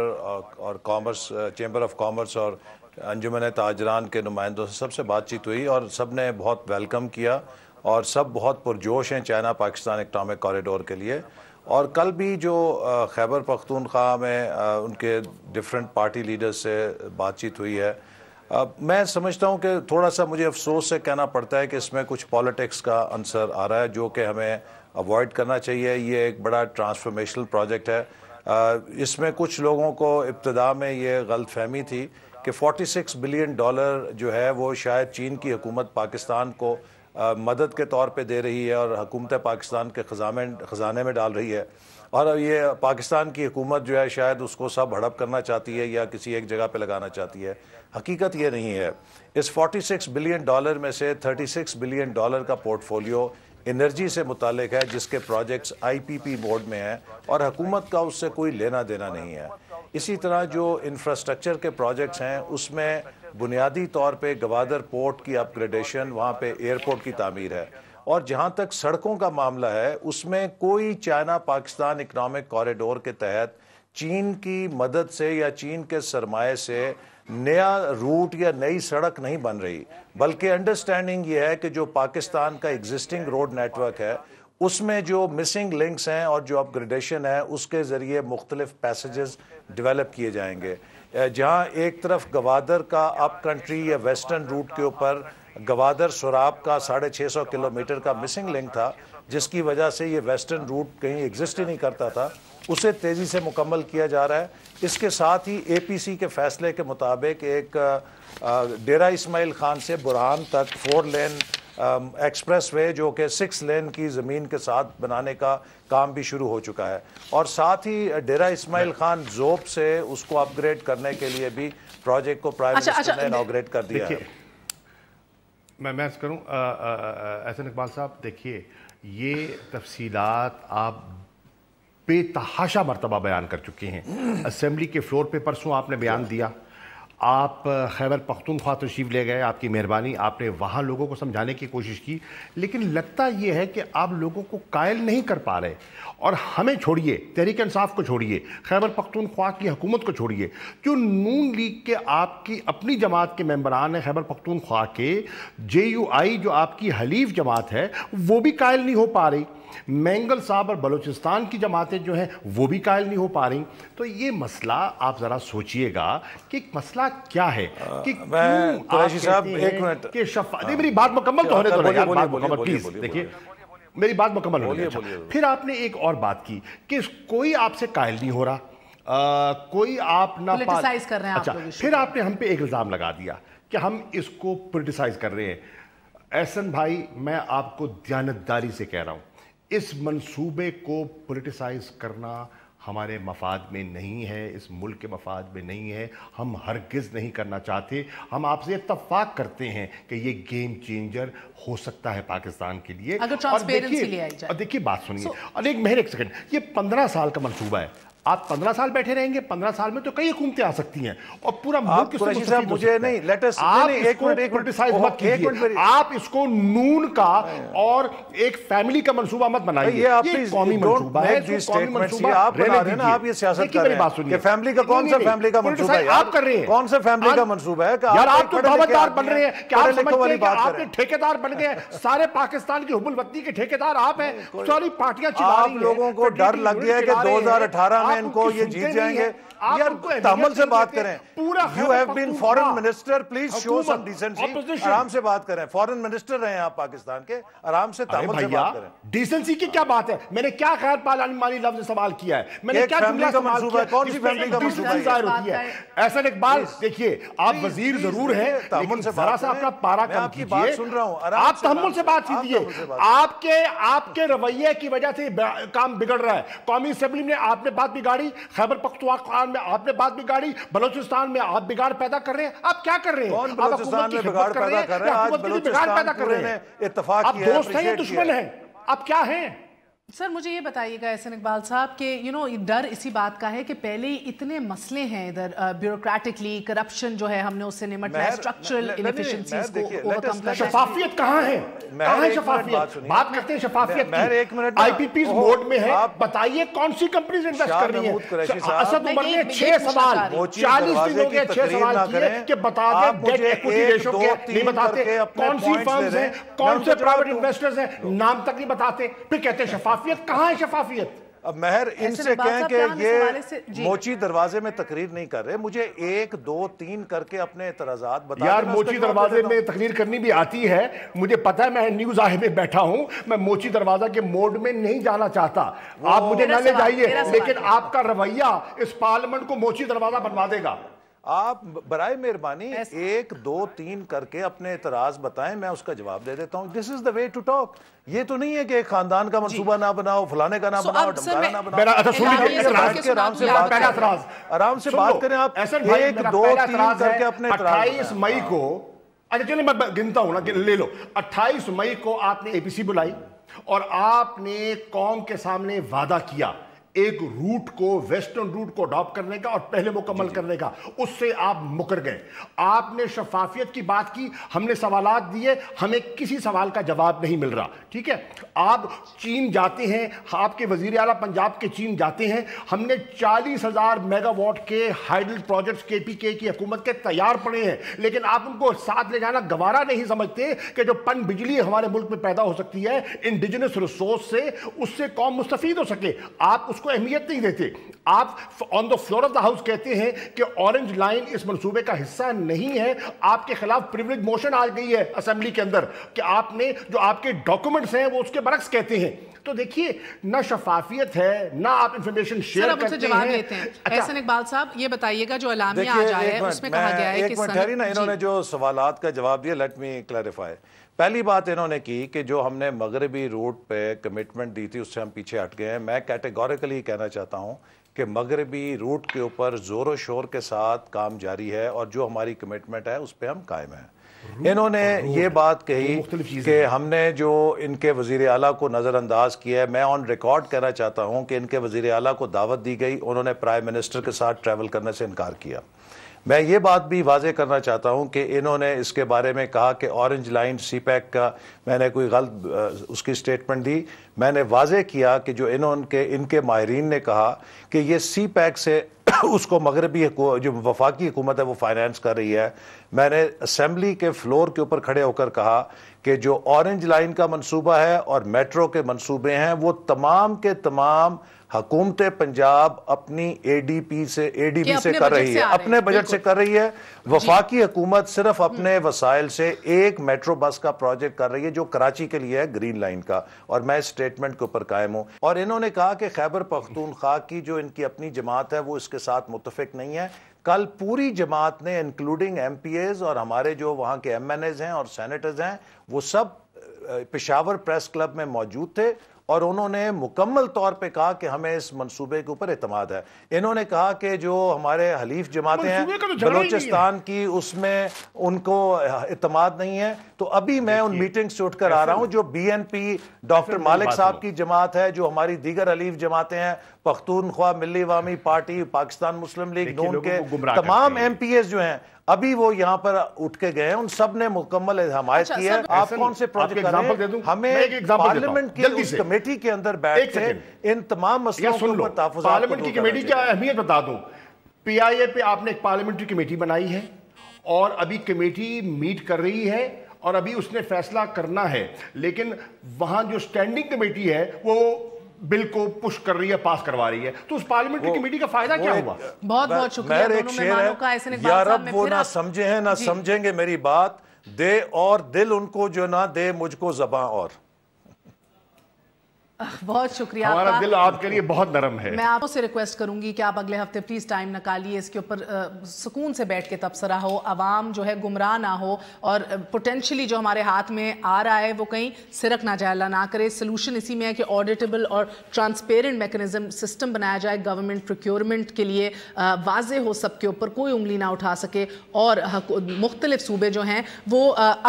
ऑफ कॉमर्स और अंजुमन ताजरान के नुमाइंदों से सबसे बातचीत हुई और सब ने बहुत वेलकम किया और सब बहुत पुरजोश हैं चाइना पाकिस्तान इकनॉमिक कॉरिडोर के लिए। और कल भी जो खैबर पख्तूनख्वा में उनके डिफरेंट पार्टी लीडर्स से बातचीत हुई है, मैं समझता हूं कि थोड़ा सा मुझे अफसोस से कहना पड़ता है कि इसमें कुछ पॉलिटिक्स का अंसर आ रहा है जो कि हमें अवॉइड करना चाहिए। ये एक बड़ा ट्रांसफॉर्मेशनल प्रोजेक्ट है। इसमें कुछ लोगों को इब्तिदा में ये गलतफहमी थी कि $46 बिलियन जो है वो शायद चीन की हुकूमत पाकिस्तान को मदद के तौर पे दे रही है और हुकूमत पाकिस्तान के ख़जाने में डाल रही है, और ये पाकिस्तान की हुकूमत जो है शायद उसको सब हड़प करना चाहती है या किसी एक जगह पे लगाना चाहती है। हकीकत ये नहीं है। इस $46 बिलियन में से $36 बिलियन का पोर्टफोलियो एनर्जी से मुतालिक है, जिसके प्रोजेक्ट्स IPP मोड में हैं और हुकूमत का उससे कोई लेना देना नहीं है। इसी तरह जो इंफ्रास्ट्रक्चर के प्रोजेक्ट्स हैं उसमें बुनियादी तौर पे गवादर पोर्ट की अपग्रेडेशन, वहाँ पे एयरपोर्ट की तामीर है, और जहाँ तक सड़कों का मामला है उसमें कोई चाइना पाकिस्तान इकनॉमिक कॉरिडोर के तहत चीन की मदद से या चीन के सरमाए से नया रूट या नई सड़क नहीं बन रही, बल्कि अंडरस्टैंडिंग ये है कि जो पाकिस्तान का एग्जिस्टिंग रोड नेटवर्क है उसमें जो मिसिंग लिंक्स हैं और जो अपग्रेडेशन है उसके ज़रिए मुख्तलिफ पैसेजेस डेवलप किए जाएंगे। जहाँ एक तरफ गवादर का अप कंट्री या वेस्टर्न रूट के ऊपर गवादर सुराब का 650 किलोमीटर का मिसिंग लिंक था, जिसकी वजह से ये वेस्टर्न रूट कहीं एग्जिस्ट ही नहीं करता था, उसे तेज़ी से मुकम्मल किया जा रहा है। इसके साथ ही APC के फैसले के मुताबिक एक डेरा इस्माइल खान से बुरहान तक 4 लेन एक्सप्रेस वे जो कि 6 लेन की ज़मीन के साथ बनाने का काम भी शुरू हो चुका है, और साथ ही डेरा इस्माइल खान जोब से उसको अपग्रेड करने के लिए भी प्रोजेक्ट को प्राइम मिनिस्टर ने इनॉग्रेट कर दिया है। मैं करूं एहसन इकबाल साहब, देखिए ये तफसीलात आप बेतहाशा मरतबा बयान कर चुके हैं। असेंबली के फ्लोर पे परसों आपने बयान दिया, आप खैबर पख्तूनख्वा तशरीफ़ ले गए, आपकी मेहरबानी, आपने वहाँ लोगों को समझाने की कोशिश की, लेकिन लगता ये है कि आप लोगों को कायल नहीं कर पा रहे। और हमें छोड़िए, तहरीक इंसाफ को छोड़िए, खैबर पख्तूनख्वा की हुकूमत को छोड़िए, जो नून लीग के आपकी अपनी जमात के मेंबरान हैं खैबर पख्तूनख्वा के, JUI जो आपकी हलीफ जमात है वो भी कायल नहीं हो पा रही, मैंगल साहब और बलूचिस्तान की जमातें जो हैं वो भी कायल नहीं हो पा रही। तो ये मसला आप ज़रा सोचिएगा कि मसला क्या है कि कुरैशी साहब एक मिनट कि मेरी बात मुकम्मल तो होने दो यार, बात मुकम्मल प्लीज। देखिए मेरी बात मुकम्मल होने दो। फिर आपने एक और बात की कि कोई आपसे कायल नहीं हो रहा, कोई आप ना पॉलिटिसाइज कर रहे हैं। अच्छा, फिर आपने हम पे एक इल्ज़ाम लगा दिया कि हम इसको पॉलिटिसाइज कर रहे हैं। एहसन भाई, मैं आपको दयानतदारी से कह रहा हूँ, इस मंसूबे को पॉलिटिसाइज करना हमारे मफाद में नहीं है, इस मुल्क के मफाद में नहीं है, हम हरगिज़ नहीं करना चाहते। हम आपसे इत्तफाक करते हैं कि ये गेम चेंजर हो सकता है पाकिस्तान के लिए। अगर ट्रांसपेरेंसी ले आई जाए। और देखिए बात सुनिए, और एक सेकंड, ये 15 साल का मंसूबा है। आप 15 साल बैठे रहेंगे, 15 साल में तो कई हुकूमतें आ सकती हैं और पूरा मुल्क मुझे नहीं, आप इसको क्रिटिसाइज मत कीजिए, आप इसको नून का और एक फैमिली का मंसूबा मत बनाइए। ये कौमी मंसूबा है, कौमी मंसूबा आप बना रहे हैं ना, आप ये सियासत कर रहे हैं कि फैमिली का कौन सा फैमिली का मंसूबा है? आप कर रहे हैं, कौन सा फैमिली का मंसूबा है? यार आप तो दावतदार बन रहे हैं, क्या आप समझते हैं कि आपके ठेकेदार बन गए? सारे पाकिस्तान की हुबुल वतनी के ठेकेदार आप हैं, सारी पार्टियां चिल्ला रही हैं। आप लोगों को डर लग गया है कि 2018 में इनको ये जीत जाएंगे। यार तहम्मुल से बात करें। You have been foreign minister, please show some decency. आराम से बात करें, फॉरेन मिनिस्टर रहे हैं आप पाकिस्तान के, आराम से तहम्मुल से बात करें। डिसेंसी की क्या बात है? मैंने क्या खैर पालानी लफ्ज सवाल किया है? मैंने क्या जुमला सवाल किया? कौन सी फैमिली का मंसूबा होती है? एहसन इकबाल, देखिए आप वजीर जरूर हैं, लेकिन जरा सा अपना पारा कम कीजिए। सुन रहा हूं, आप तहम्मुल से बात कीजिए। आपके रवैये की वजह से काम बिगड़ रहा है। कौमी असेंबली में आपने बात बिगाड़ी, खैबर पख्तूनख्वा में आपने बात बिगाड़ी, बलोचिस्तान में आप बिगाड़ पैदा कर रहे हैं। आप क्या कर रहे हैं? कौन बलोचिस्तान में बिगाड़ पैदा कर रहे हैं? आज बलोचिस्तान पूरे ने इत्तेफाक किया है, आप दोस्त हैं या दुश्मन हैं? आप क्या हैं? सर मुझे ये बताइएगा एहसन इकबाल साहब कि डर इसी बात का है कि पहले ही इतने मसले हैं इधर, ब्यूरोक्रेटिकली करप्शन जो है हमने उससे निपटना है, स्ट्रक्चरल इनएफिशिएंसीज को ओवरकम करना है। शफाफियत कहाँ है? कहाँ है शफाफियत? बात करते हैं शफाफियत की। आईपीपीज मोड में है, बताइए कौन सी कंपनीज इन्वेस्ट कर रही हैं? असद उमर ने 6 सवाल 40 दिन हो गए 6 सवाल किए कि बता दें डेट इक्विटी रेशो के नहीं बताते, कौन सी फर्म्स हैं, कौन से प्राइवेट इन्वेस्टर्स हैं, नाम तक नहीं बताते, फिर कहते हैं शफाफियत। कहां है शफाफियत? अब महर इनसे कहें कि ये मोची दरवाजे में तकरीर नहीं कर रहे, मुझे 1 2 3 करके अपने एतराजात बता। यार मोची दरवाजे में तकरीर करनी भी आती है, मुझे पता है, मैं न्यूज आए में बैठा हूं, मैं मोची दरवाजा के मोड में नहीं जाना चाहता। आप मुझे न ले जाइए, लेकिन आपका रवैया इस पार्लियामेंट को मोची दरवाजा बनवा देगा। आप बराए मेहरबानी 1 2 3 करके अपने एतराज बताएं, मैं उसका जवाब दे देता हूं। This is the way to talk. ये तो नहीं है कि एक खानदान का मंसूबा ना बनाओ, फलाने का ना बनाओ, ढमकाना ना बनाओ। आराम से बात करें आप। 1 2 3 करके अपने 28 मई को, अच्छा चलिए मैं गिनता हूं ना, ले लो। 28 मई को आपने एपीसी बुलाई और आपने कौम के सामने वादा किया एक रूट को, वेस्टर्न रूट को अडॉप्ट करने का और पहले मुकम्मल करने का। उससे आप मुकर गए। आपने शफाफियत की बात की, हमने सवालात दिए, हमें किसी सवाल का जवाब नहीं मिल रहा। ठीक है, आप चीन जाते हैं, आपके वजीर आला पंजाब के चीन जाते हैं, हमने 40,000 मेगावाट के हाइडल प्रोजेक्ट्स केपीके की हुकूमत के तैयार पड़े हैं, लेकिन आप उनको साथ ले जाना गवारा नहीं समझते कि जो पन बिजली हमारे मुल्क में पैदा हो सकती है इंडिजिनस रिसोर्स से, उससे कौम मुस्तफीद हो सके, आप उसको अहमियत नहीं देते। आप on the floor of the house कहते हैं कि ऑरेंज लाइन इस मंसूबे का हिस्सा नहीं है। आपके खिलाफ प्रिविलेज मोशन आ गई है असेंबली के अंदर कि आपने जो आपके डॉक्यूमेंट्स हैं वो उसके बरक्स कहते हैं। तो देखिए, ना शफाफियत है, ना आप इंफॉर्मेशन शेयर करते जवाब देते हैं। एहसन इकबाल साहब ये बताइएगा, जो एलामिया आज आया है उसमें कहा गया है कि ना इन्होंने जो सवालात का जवाब दिया, लेट मी क्लैरिफाई। पहली बात इन्होंने की कि जो हमने मगरबी रूट पे कमिटमेंट दी थी उससे हम पीछे हट गए हैं। मैं कैटेगोरिकली कहना चाहता हूं कि मगरबी रूट के ऊपर जोर शोर के साथ काम जारी है और जो हमारी कमिटमेंट है उस पर हम कायम हैं। इन्होंने ये बात कही कि हमने जो इनके वजीर आला को नज़रअंदाज किया है। मैं ऑन रिकॉर्ड कहना चाहता हूं कि इनके वजीर आला को दावत दी गई, उन्होंने प्राइम मिनिस्टर के साथ ट्रैवल करने से इनकार किया। मैं ये बात भी वाजे करना चाहता हूं कि इन्होंने इसके बारे में कहा कि ऑरेंज लाइन सीपैक का मैंने कोई गलत उसकी स्टेटमेंट दी। मैंने वाजे किया कि जो इनके माहिरीन ने कहा कि ये सीपैक से उसको मगरबी जो वफाकी हुकूमत है वो फाइनेंस कर रही है। मैंने असेंबली के फ्लोर के ऊपर खड़े होकर कहा कि जो ऑरेंज लाइन का मंसूबा है और मेट्रो के मंसूबे हैं वो तमाम के तमाम हुकूमत पंजाब अपनी एडीपी से कर रही है, अपने बजट से कर रही है। वफाकी हुकूमत सिर्फ अपने वसाइल से एक मेट्रो बस का प्रोजेक्ट कर रही है जो कराची के लिए है, ग्रीन लाइन का, और मैं इस स्टेटमेंट के ऊपर कायम हूं। और इन्होंने कहा कि खैबर पख्तूनख्वा की जो इनकी अपनी जमात है वो इसके साथ मुत्तफिक नहीं है। कल पूरी जमात ने इंक्लूडिंग एमपीएज और हमारे जो वहां के एमएनएज हैं और सेनेटर्स हैं वो सब पेशावर प्रेस क्लब में मौजूद थे और उन्होंने मुकम्मल तौर पे कहा कि हमें इस मंसूबे के ऊपर एतमाद है। इन्होंने कहा कि जो हमारे हलीफ जमातें हैं बलूचिस्तान की, उसमें उनको एतमाद नहीं है। तो अभी मैं उन मीटिंग से उठकर आ रहा हूं, जो BNP डॉक्टर मालिक साहब की जमात है, जो हमारी दीगर हलीफ जमातें हैं, पख्तूनख्वा, मिल्ली अवामी पार्टी, पाकिस्तान मुस्लिम लीग नून के तमाम MPs जो हैं, अभी वो यहाँ पर उठ के गए हैं, उन सब ने मुकम्मल हमायत की है। आप कौन से प्रोजेक्ट कर रहे हैं? हमें पार्लियामेंट की उस कमेटी के अंदर बैठ के इन तमाम मसलों के ऊपर तहफ़्फ़ुज़ात पार्लियामेंट की कमेटी क्या अहमियत बता दूं। PIA पे आपने एक पार्लियामेंट्री कमेटी बनाई है और अभी कमेटी मीट कर रही है और अभी उसने फैसला करना है, लेकिन वहां जो स्टैंडिंग कमेटी है वो बिल को पुश कर रही है, पास करवा रही है। तो उस पार्लियामेंट्री कमेटी का फायदा क्या हुआ? बहुत बहुत शुक्रिया दोनों मेहमानों का। ऐसे यार अब वो ना समझे हैं ना समझेंगे मेरी बात, दे और दिल उनको जो ना दे मुझको ज़बां और। बहुत शुक्रिया हमारा आपका। दिल आपके लिए बहुत नरम है। मैं आपसे रिक्वेस्ट करूंगी कि आप अगले हफ्ते प्लीज टाइम निकालिए, इसके ऊपर सुकून से बैठ के तबसरा हो, आवाम जो है गुमराह ना हो और पोटेंशियली जो हमारे हाथ में आ रहा है वो कहीं सिरक ना जाए, अल्लाह ना करे। सोल्यूशन इसी में है कि ऑडिटेबल और ट्रांसपेरेंट मैकेनिज्म सिस्टम बनाया जाए गवर्नमेंट प्रोक्योरमेंट के लिए, वाजे हो सबके ऊपर, कोई उंगली ना उठा सके और मुख्तलिफ सूबे जो हैं वो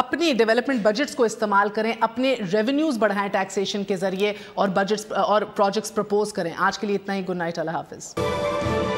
अपनी डेवलपमेंट बजट्स को इस्तेमाल करें, अपने रेवेन्यूज़ बढ़ाएं टैक्सेशन के जरिए और बजट्स और प्रोजेक्ट्स प्रपोज करें। आज के लिए इतना ही। गुड नाइट, अल्लाह हाफिज़।